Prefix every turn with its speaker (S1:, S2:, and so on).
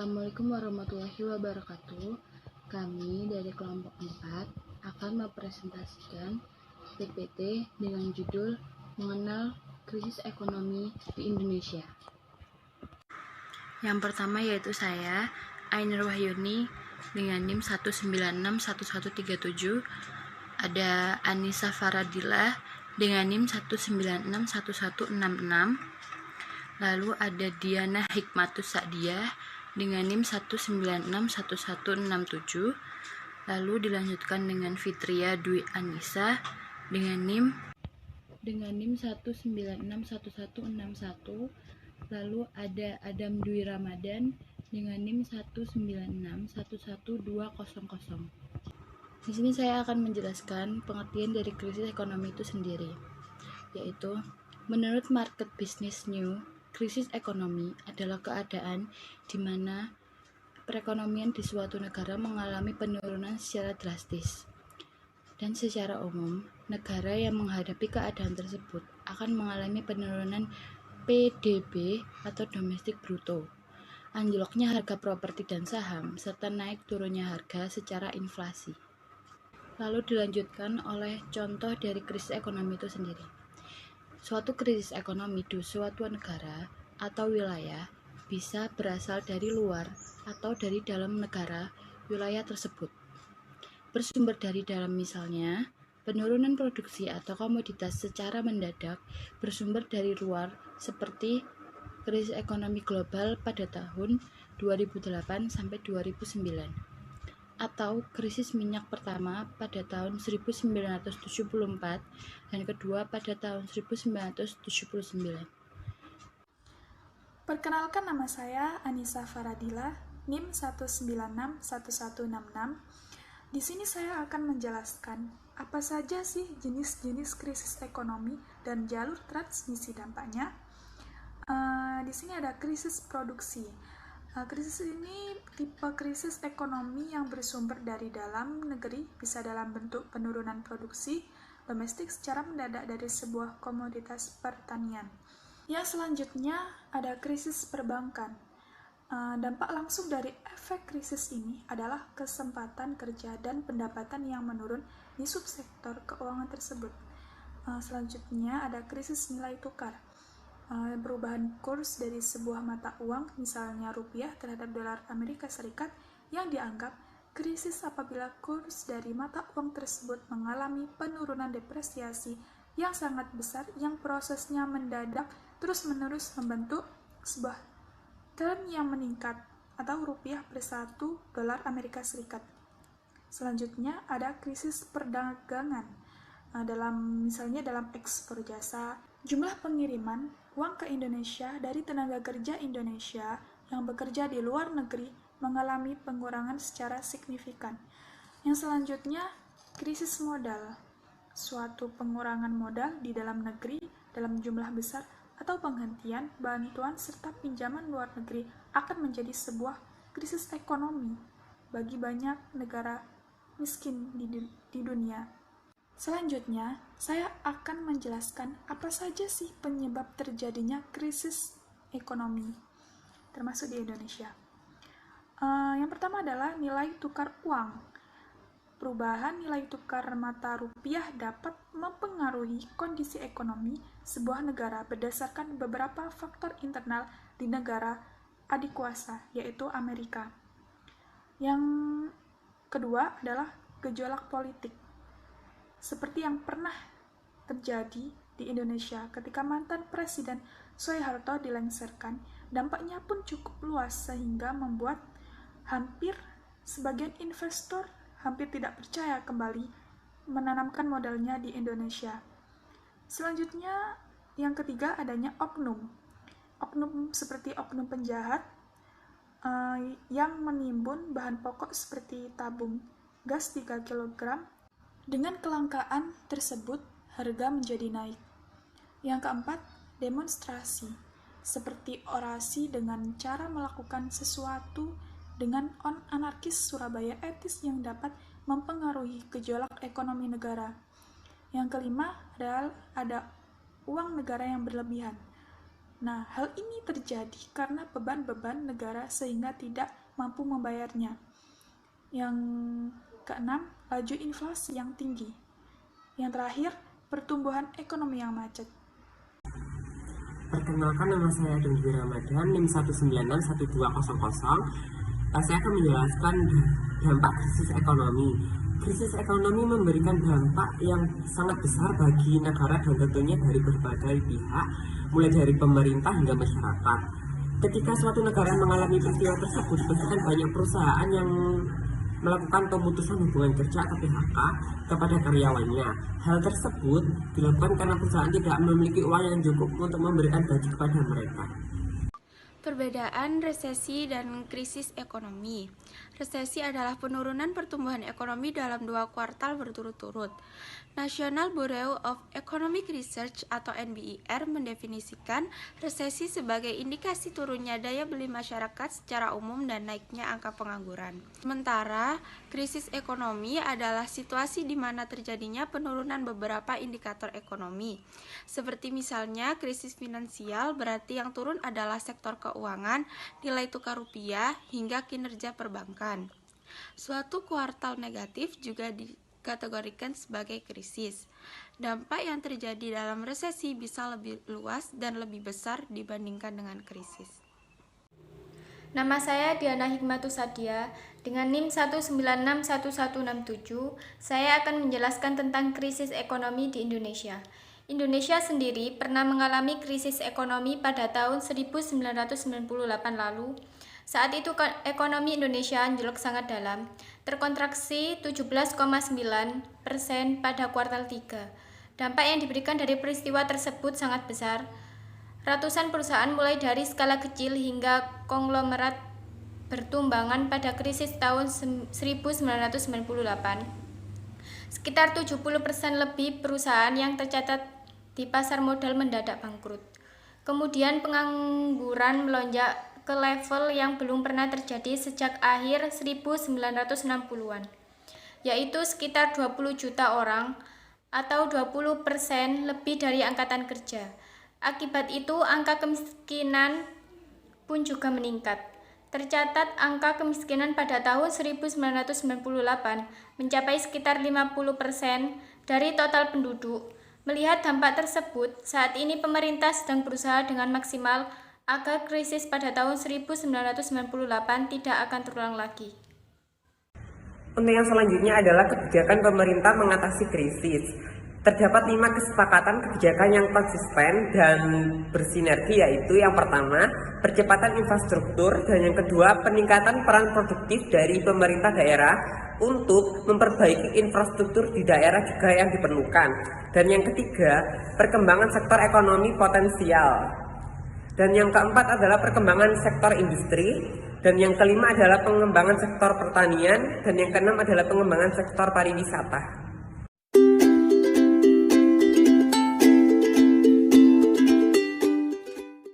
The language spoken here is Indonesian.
S1: Assalamualaikum warahmatullahi wabarakatuh. Kami dari kelompok 4 akan mempresentasikan PPT dengan judul Mengenal Krisis Ekonomi di Indonesia. Yang pertama yaitu saya, Ainur Wahyuni, dengan NIM 1961137. Ada Anissa Faradila dengan NIM 1961166. Lalu ada Diana Hikmatus Sa'diah dengan NIM 1961167. Lalu dilanjutkan dengan Fitria Dwi Anissa dengan NIM 1961161. Lalu ada Adam Dwi Ramadan dengan NIM 196112000. Di sini saya akan menjelaskan pengertian dari krisis ekonomi itu sendiri, yaitu menurut Market Business New, krisis ekonomi adalah keadaan di mana perekonomian di suatu negara mengalami penurunan secara drastis. Dan secara umum, negara yang menghadapi keadaan tersebut akan mengalami penurunan PDB atau domestik bruto, anjloknya harga properti dan saham, serta naik turunnya harga secara inflasi. Lalu dilanjutkan oleh contoh dari krisis ekonomi itu sendiri. Suatu krisis ekonomi di suatu negara atau wilayah bisa berasal dari luar atau dari dalam negara wilayah tersebut. Bersumber dari dalam, misalnya penurunan produksi atau komoditas secara mendadak, bersumber dari luar seperti krisis ekonomi global pada tahun 2008 sampai 2009. Atau krisis minyak pertama pada tahun 1974 dan kedua pada tahun 1979.
S2: Perkenalkan, nama saya Anissa Faradila, NIM 1961166. Di sini saya akan menjelaskan apa saja sih jenis-jenis krisis ekonomi dan jalur transmisi dampaknya. Di sini ada krisis produksi. Krisis ini tipe krisis ekonomi yang bersumber dari dalam negeri, bisa dalam bentuk penurunan produksi domestik secara mendadak dari sebuah komoditas pertanian. Yang selanjutnya ada krisis perbankan. Dampak langsung dari efek krisis ini adalah kesempatan kerja dan pendapatan yang menurun di subsektor keuangan tersebut. Selanjutnya ada krisis nilai tukar. Perubahan kurs dari sebuah mata uang, misalnya rupiah terhadap dolar Amerika Serikat, yang dianggap krisis apabila kurs dari mata uang tersebut mengalami penurunan depresiasi yang sangat besar yang prosesnya mendadak terus-menerus membentuk sebuah tren yang meningkat atau rupiah per 1 dolar Amerika Serikat. Selanjutnya ada krisis perdagangan. Misalnya dalam ekspor jasa, jumlah pengiriman uang ke Indonesia dari tenaga kerja Indonesia yang bekerja di luar negeri mengalami pengurangan secara signifikan. Yang selanjutnya, krisis modal. Suatu pengurangan modal di dalam negeri dalam jumlah besar atau penghentian bantuan serta pinjaman luar negeri akan menjadi sebuah krisis ekonomi bagi banyak negara miskin di dunia. Selanjutnya, saya akan menjelaskan apa saja sih penyebab terjadinya krisis ekonomi, termasuk di Indonesia. Yang pertama adalah nilai tukar uang. Perubahan nilai tukar mata rupiah dapat mempengaruhi kondisi ekonomi sebuah negara berdasarkan beberapa faktor internal di negara adikuasa, yaitu Amerika. Yang kedua adalah gejolak politik, seperti yang pernah terjadi di Indonesia ketika mantan Presiden Soeharto dilengsarkan. Dampaknya pun cukup luas sehingga membuat hampir sebagian investor hampir tidak percaya kembali menanamkan modalnya di Indonesia. Selanjutnya, yang ketiga adanya oknum. Oknum seperti oknum penjahat yang menimbun bahan pokok seperti tabung gas 3 kg. Dengan kelangkaan tersebut, harga menjadi naik. Yang keempat, demonstrasi, seperti orasi dengan cara melakukan sesuatu dengan anarkis Surabaya etis yang dapat mempengaruhi gejolak ekonomi negara. Yang kelima adalah ada uang negara yang berlebihan. Nah, hal ini terjadi karena beban-beban negara sehingga tidak mampu membayarnya. Yang keenam, laju inflasi yang tinggi. Yang terakhir, pertumbuhan ekonomi yang macet.
S3: Perkenalkan, nama saya Dengki Ramadan, NIM 1961200. Saya akan menjelaskan dampak krisis ekonomi. Krisis ekonomi memberikan dampak yang sangat besar bagi negara dan tentunya dari berbagai pihak, mulai dari pemerintah hingga masyarakat. Ketika suatu negara mengalami peristiwa tersebut, bahkan banyak perusahaan yang melakukan pemutusan hubungan kerja atau PHK kepada karyawannya. Hal tersebut dilakukan karena perusahaan tidak memiliki uang yang cukup untuk memberikan gaji kepada mereka.
S4: Perbedaan resesi dan krisis ekonomi. Resesi adalah penurunan pertumbuhan ekonomi dalam 2 kuartal berturut-turut. National Bureau of Economic Research atau NBER mendefinisikan resesi sebagai indikasi turunnya daya beli masyarakat secara umum dan naiknya angka pengangguran. Sementara, krisis ekonomi adalah situasi di mana terjadinya penurunan beberapa indikator ekonomi. Seperti misalnya krisis finansial, berarti yang turun adalah sektor keuangan, nilai tukar rupiah, hingga kinerja perbankan. Suatu kuartal negatif juga dikategorikan sebagai krisis. Dampak yang terjadi dalam resesi bisa lebih luas dan lebih besar dibandingkan dengan krisis.
S5: Nama saya Diana Hikmatus Sadia, dengan NIM 1961167, saya akan menjelaskan tentang krisis ekonomi di Indonesia. Indonesia sendiri pernah mengalami krisis ekonomi pada tahun 1998 lalu. Saat itu ekonomi Indonesia anjlok sangat dalam, terkontraksi 17,9% pada kuartal 3. Dampak yang diberikan dari peristiwa tersebut sangat besar. Ratusan perusahaan mulai dari skala kecil hingga konglomerat bertumbangan pada krisis tahun 1998. Sekitar 70% lebih perusahaan yang tercatat di pasar modal mendadak bangkrut. Kemudian pengangguran melonjak ke level yang belum pernah terjadi sejak akhir 1960-an, yaitu sekitar 20 juta orang atau 20% lebih dari angkatan kerja. Akibat itu, angka kemiskinan pun juga meningkat. Tercatat angka kemiskinan pada tahun 1998 mencapai sekitar 50% dari total penduduk. Melihat dampak tersebut, saat ini pemerintah sedang berusaha dengan maksimal agar krisis pada tahun 1998 tidak akan terulang lagi.
S3: Untuk yang selanjutnya adalah kebijakan pemerintah mengatasi krisis. Terdapat 5 kesepakatan kebijakan yang konsisten dan bersinergi, yaitu yang pertama, percepatan infrastruktur, dan yang kedua, peningkatan peran produktif dari pemerintah daerah untuk memperbaiki infrastruktur di daerah juga yang diperlukan. Dan yang ketiga, perkembangan sektor ekonomi potensial. Dan yang keempat adalah perkembangan sektor industri. Dan yang kelima adalah pengembangan sektor pertanian. Dan yang keenam adalah pengembangan sektor pariwisata.